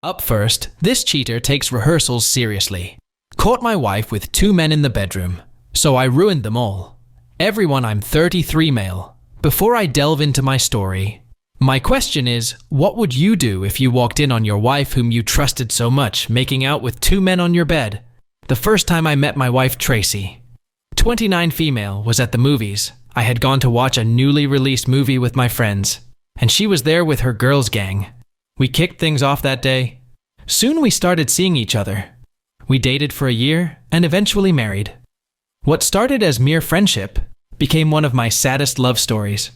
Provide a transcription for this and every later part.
Up first, this cheater takes rehearsals seriously. Caught my wife with 2 men in the bedroom, so I ruined them all. Everyone, I'm 33 male. Before I delve into my story, my question is, what would you do if you walked in on your wife whom you trusted so much making out with 2 men on your bed? The first time I met my wife Tracy, 29 female, was at the movies. I had gone to watch a newly released movie with my friends, and she was there with her girls gang. We kicked things off that day. Soon we started seeing each other. We dated for a year and eventually married. What started as mere friendship became one of my saddest love stories.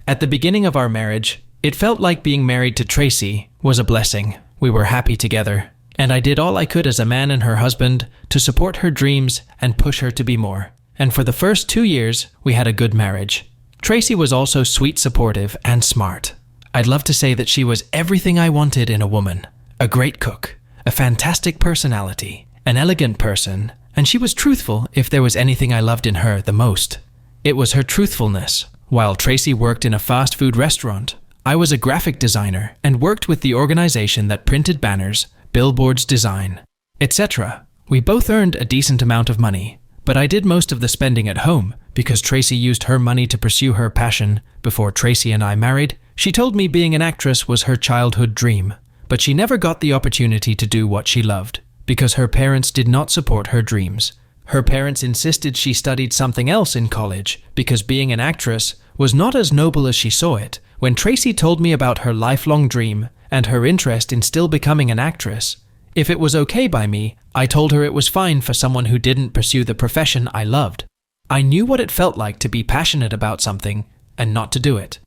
At the beginning of our marriage, it felt like being married to Tracy was a blessing. We were happy together, and I did all I could as a man and her husband to support her dreams and push her to be more. And for the first 2 years, we had a good marriage. Tracy was also sweet, supportive, and smart. I'd love to say that she was everything I wanted in a woman. A great cook, a fantastic personality, an elegant person, and she was truthful if there was anything I loved in her the most. It was her truthfulness. While Tracy worked in a fast food restaurant, I was a graphic designer and worked with the organization that printed banners, billboards design, etc. We both earned a decent amount of money, but I did most of the spending at home because Tracy used her money to pursue her passion. Before Tracy and I married, she told me being an actress was her childhood dream, but she never got the opportunity to do what she loved because her parents did not support her dreams. Her parents insisted she studied something else in college because being an actress was not as noble as she saw it. When Tracy told me about her lifelong dream and her interest in still becoming an actress, if it was okay by me, I told her it was fine for someone who didn't pursue the profession I loved. I knew what it felt like to be passionate about something and not to do it.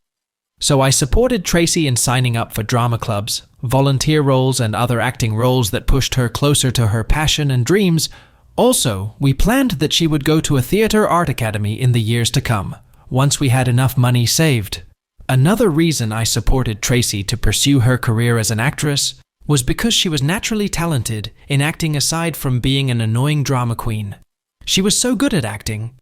So I supported Tracy in signing up for drama clubs, volunteer roles, and other acting roles that pushed her closer to her passion and dreams. Also, we planned that she would go to a theater art academy in the years to come, once we had enough money saved. Another reason I supported Tracy to pursue her career as an actress was because she was naturally talented in acting aside from being an annoying drama queen. She was so good at acting.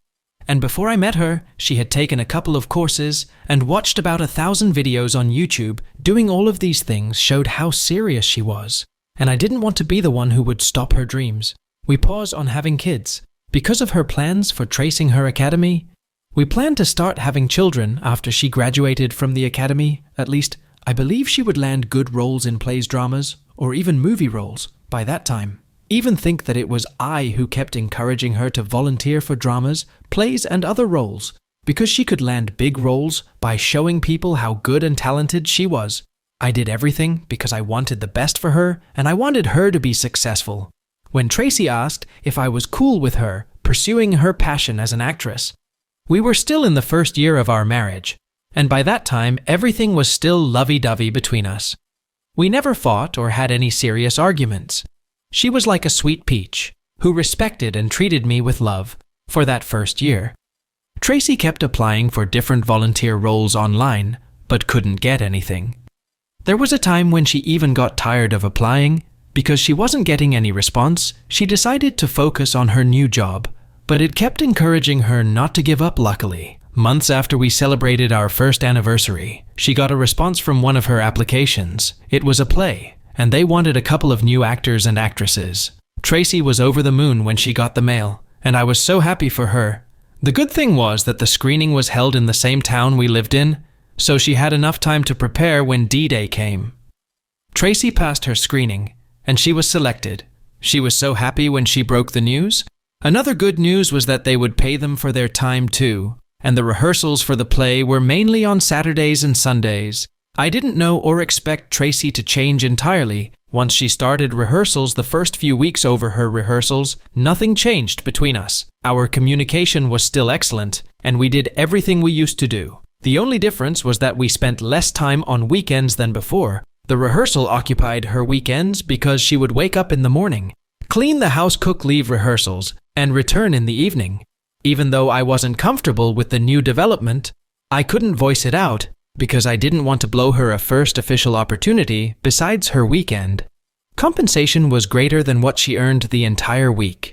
And before I met her, she had taken a couple of courses and watched about 1,000 videos on YouTube. Doing all of these things showed how serious she was, and I didn't want to be the one who would stop her dreams. We paused on having kids. Because of her plans for tracing her academy, we planned to start having children after she graduated from the academy. At least, I believe she would land good roles in plays, dramas, or even movie roles by that time. Even think that it was I who kept encouraging her to volunteer for dramas, plays, and other roles, because she could land big roles by showing people how good and talented she was. I did everything because I wanted the best for her, and I wanted her to be successful. When Tracy asked if I was cool with her pursuing her passion as an actress, we were still in the first year of our marriage, and by that time everything was still lovey-dovey between us. We never fought or had any serious arguments. She was like a sweet peach, who respected and treated me with love for that first year. Tracy kept applying for different volunteer roles online, but couldn't get anything. There was a time when she even got tired of applying. Because she wasn't getting any response, she decided to focus on her new job, but it kept encouraging her not to give up. Luckily, months after we celebrated our first anniversary, she got a response from one of her applications. It was a play, and they wanted a couple of new actors and actresses. Tracy was over the moon when she got the mail, and I was so happy for her. The good thing was that the screening was held in the same town we lived in, so she had enough time to prepare when D-Day came. Tracy passed her screening, and she was selected. She was so happy when she broke the news. Another good news was that they would pay them for their time too, and the rehearsals for the play were mainly on Saturdays and Sundays. I didn't know or expect Tracy to change entirely. Once she started rehearsals, the first few weeks over her rehearsals, nothing changed between us. Our communication was still excellent, and we did everything we used to do. The only difference was that we spent less time on weekends than before. The rehearsal occupied her weekends because she would wake up in the morning, clean the house, cook, leave rehearsals, and return in the evening. Even though I wasn't comfortable with the new development, I couldn't voice it out because I didn't want to blow her a first official opportunity besides her weekend. Compensation was greater than what she earned the entire week.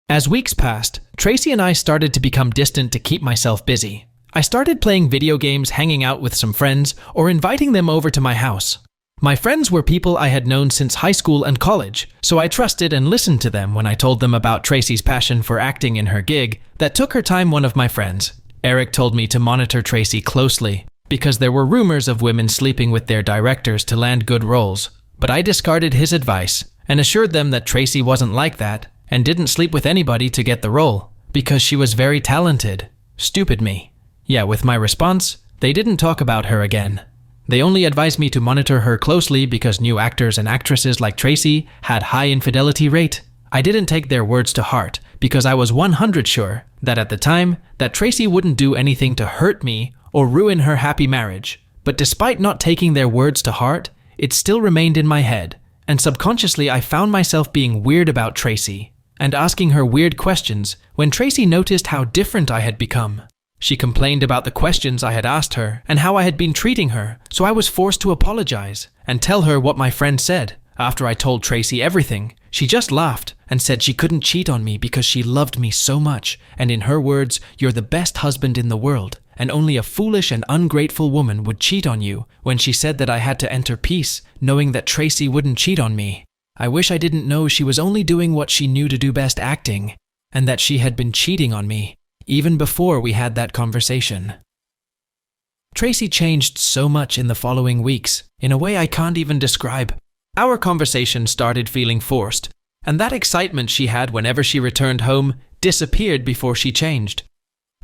As weeks passed, Tracy and I started to become distant to keep myself busy. I started playing video games, hanging out with some friends, or inviting them over to my house. My friends were people I had known since high school and college, so I trusted and listened to them when I told them about Tracy's passion for acting in her gig that took her time. One of my friends, Eric, told me to monitor Tracy closely because there were rumors of women sleeping with their directors to land good roles, but I discarded his advice and assured them that Tracy wasn't like that and didn't sleep with anybody to get the role because she was very talented. Stupid me. Yeah, with my response, they didn't talk about her again. They only advised me to monitor her closely because new actors and actresses like Tracy had high infidelity rate. I didn't take their words to heart because I was 100% sure that at the time that Tracy wouldn't do anything to hurt me or ruin her happy marriage. But despite not taking their words to heart, it still remained in my head, and subconsciously I found myself being weird about Tracy and asking her weird questions when Tracy noticed how different I had become. She complained about the questions I had asked her and how I had been treating her, so I was forced to apologize and tell her what my friend said. After I told Tracy everything, she just laughed and said she couldn't cheat on me because she loved me so much, and in her words, "You're the best husband in the world, and only a foolish and ungrateful woman would cheat on you," when she said that I had to enter peace, knowing that Tracy wouldn't cheat on me. I wish I didn't know she was only doing what she knew to do best, acting, and that she had been cheating on me, even before we had that conversation. Tracy changed so much in the following weeks, in a way I can't even describe. Our conversation started feeling forced, and that excitement she had whenever she returned home disappeared before she changed.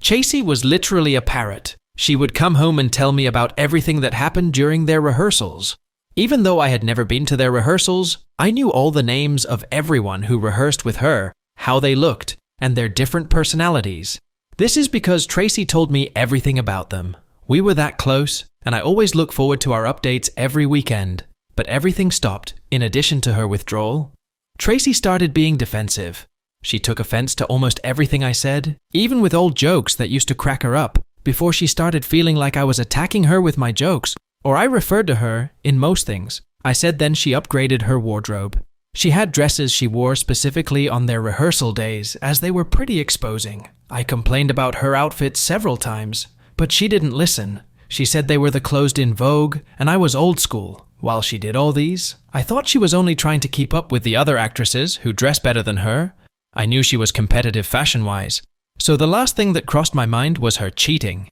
Tracy was literally a parrot. She would come home and tell me about everything that happened during their rehearsals. Even though I had never been to their rehearsals, I knew all the names of everyone who rehearsed with her, how they looked, and their different personalities. This is because Tracy told me everything about them. We were that close, and I always look forward to our updates every weekend. But everything stopped, in addition to her withdrawal. Tracy started being defensive. She took offense to almost everything I said, even with old jokes that used to crack her up, before she started feeling like I was attacking her with my jokes, or I referred to her in most things. I said then she upgraded her wardrobe. She had dresses she wore specifically on their rehearsal days, as they were pretty exposing. I complained about her outfits several times, but she didn't listen. She said they were the clothes in vogue, and I was old school. While she did all these, I thought she was only trying to keep up with the other actresses who dress better than her. I knew she was competitive fashion-wise, so the last thing that crossed my mind was her cheating.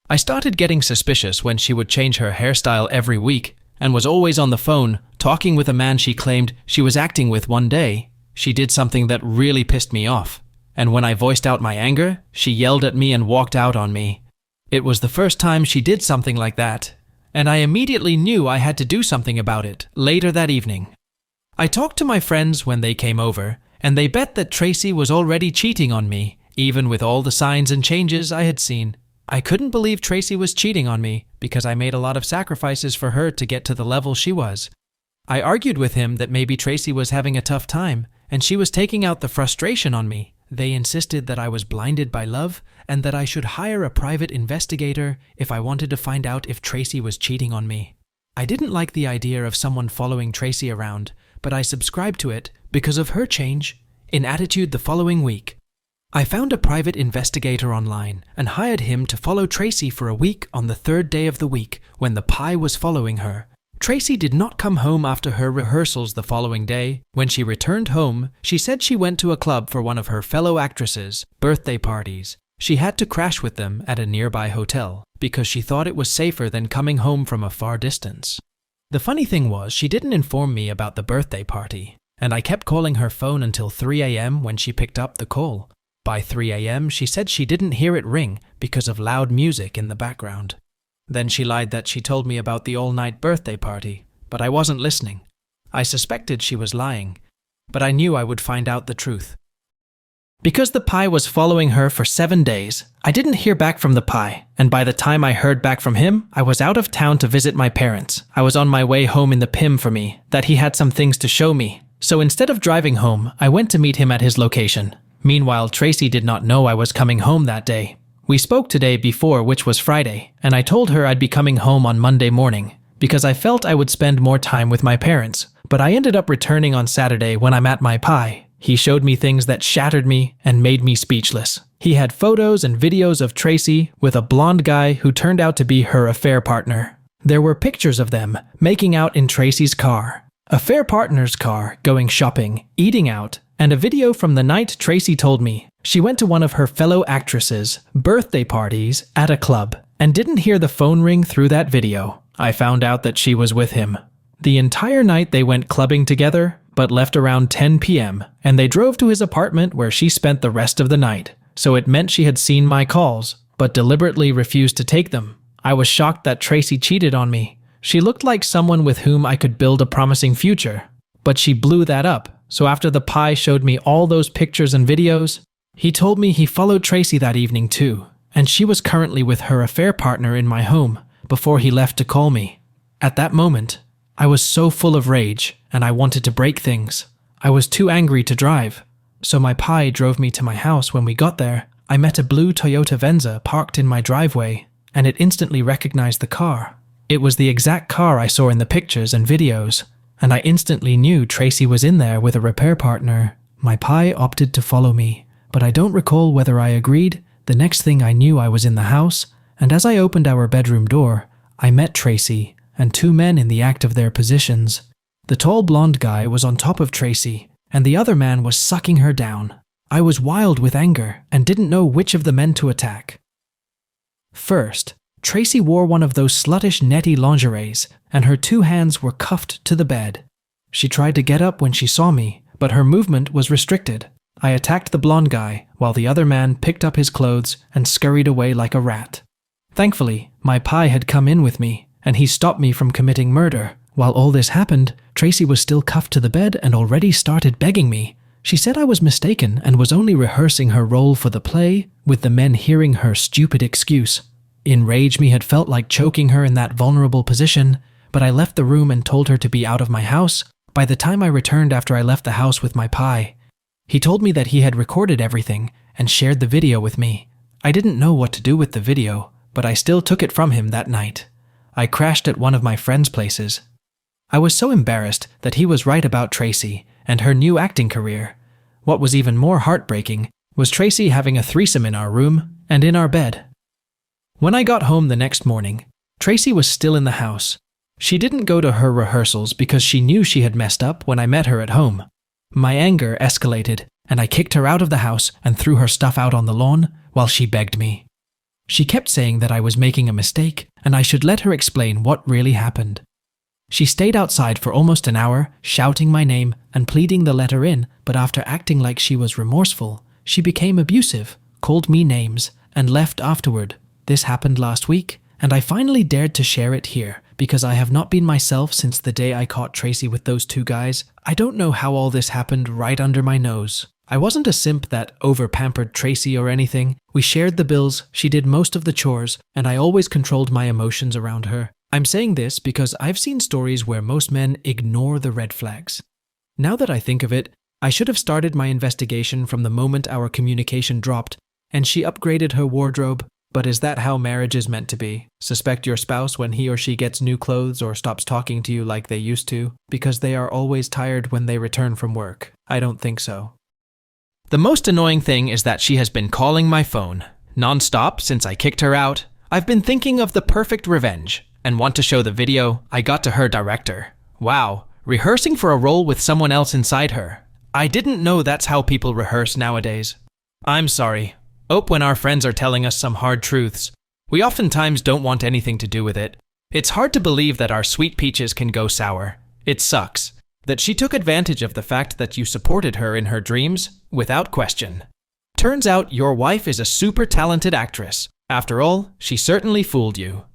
I started getting suspicious when she would change her hairstyle every week and was always on the phone talking with a man she claimed she was acting with. One day, she did something that really pissed me off, and when I voiced out my anger, she yelled at me and walked out on me. It was the first time she did something like that, and I immediately knew I had to do something about it later that evening. I talked to my friends when they came over, and they bet that Tracy was already cheating on me, even with all the signs and changes I had seen. I couldn't believe Tracy was cheating on me because I made a lot of sacrifices for her to get to the level she was. I argued with him that maybe Tracy was having a tough time, and she was taking out the frustration on me. They insisted that I was blinded by love and that I should hire a private investigator if I wanted to find out if Tracy was cheating on me. I didn't like the idea of someone following Tracy around, but I subscribed to it because of her change in attitude the following week. I found a private investigator online and hired him to follow Tracy for a week on the third day of the week when the pie was following her. Tracy did not come home after her rehearsals the following day. When she returned home, she said she went to a club for one of her fellow actresses' birthday parties. She had to crash with them at a nearby hotel because she thought it was safer than coming home from a far distance. The funny thing was, she didn't inform me about the birthday party, and I kept calling her phone until 3 a.m. when she picked up the call. By 3 a.m., she said she didn't hear it ring because of loud music in the background. Then she lied that she told me about the all-night birthday party, but I wasn't listening. I suspected she was lying, but I knew I would find out the truth. Because the pie was following her for 7 days, I didn't hear back from the pie, and by the time I heard back from him, I was out of town to visit my parents. I was on my way home in the PIM for me, that he had some things to show me. So instead of driving home, I went to meet him at his location. Meanwhile, Tracy did not know I was coming home that day. We spoke today before, which was Friday, and I told her I'd be coming home on Monday morning, because I felt I would spend more time with my parents. But I ended up returning on Saturday when I'm at my pie. He showed me things that shattered me and made me speechless. He had photos and videos of Tracy with a blonde guy who turned out to be her affair partner. There were pictures of them making out in Tracy's car, a fair partner's car, going shopping, eating out, and a video from the night Tracy told me she went to one of her fellow actresses' birthday parties at a club and didn't hear the phone ring through that video. I found out that she was with him. The entire night they went clubbing together, but left around 10 p.m., and they drove to his apartment where she spent the rest of the night. So it meant she had seen my calls, but deliberately refused to take them. I was shocked that Tracy cheated on me. She looked like someone with whom I could build a promising future. But she blew that up, so after the pie showed me all those pictures and videos, he told me he followed Tracy that evening too, and she was currently with her affair partner in my home before he left to call me. At that moment, I was so full of rage and I wanted to break things. I was too angry to drive, so my pie drove me to my house. When we got there, I met a blue Toyota Venza parked in my driveway, and it instantly recognized the car. It was the exact car I saw in the pictures and videos, and I instantly knew Tracy was in there with a repair partner. My pie opted to follow me, but I don't recall whether I agreed. The next thing I knew, I was in the house, and as I opened our bedroom door, I met Tracy and two men in the act of their positions. The tall blonde guy was on top of Tracy, and the other man was sucking her down. I was wild with anger and didn't know which of the men to attack. First, Tracy wore one of those sluttish netty lingeries, and her two hands were cuffed to the bed. She tried to get up when she saw me, but her movement was restricted. I attacked the blonde guy, while the other man picked up his clothes and scurried away like a rat. Thankfully, my pie had come in with me, and he stopped me from committing murder. While all this happened, Tracy was still cuffed to the bed and already started begging me. She said I was mistaken and was only rehearsing her role for the play, with the men hearing her stupid excuse. In rage, me had felt like choking her in that vulnerable position, but I left the room and told her to be out of my house. By the time I returned after I left the house with my pie, he told me that he had recorded everything and shared the video with me. I didn't know what to do with the video, but I still took it from him that night. I crashed at one of my friend's places. I was so embarrassed that he was right about Tracy and her new acting career. What was even more heartbreaking was Tracy having a threesome in our room and in our bed. When I got home the next morning, Tracy was still in the house. She didn't go to her rehearsals because she knew she had messed up when I met her at home. My anger escalated, and I kicked her out of the house and threw her stuff out on the lawn while she begged me. She kept saying that I was making a mistake and I should let her explain what really happened. She stayed outside for almost an hour, shouting my name and pleading the let her in, but after acting like she was remorseful, she became abusive, called me names, and left afterward. This happened last week, and I finally dared to share it here, because I have not been myself since the day I caught Tracy with those two guys. I don't know how all this happened right under my nose. I wasn't a simp that over-pampered Tracy or anything. We shared the bills, she did most of the chores, and I always controlled my emotions around her. I'm saying this because I've seen stories where most men ignore the red flags. Now that I think of it, I should have started my investigation from the moment our communication dropped, and she upgraded her wardrobe. But is that how marriage is meant to be? Suspect your spouse when he or she gets new clothes or stops talking to you like they used to, because they are always tired when they return from work? I don't think so. The most annoying thing is that she has been calling my phone non-stop since I kicked her out. I've been thinking of the perfect revenge and want to show the video I got to her director. Wow, rehearsing for a role with someone else inside her. I didn't know that's how people rehearse nowadays. I'm sorry. When our friends are telling us some hard truths, we oftentimes don't want anything to do with it. It's hard to believe that our sweet peaches can go sour. It sucks that she took advantage of the fact that you supported her in her dreams without question. Turns out your wife is a super talented actress. After all, she certainly fooled you.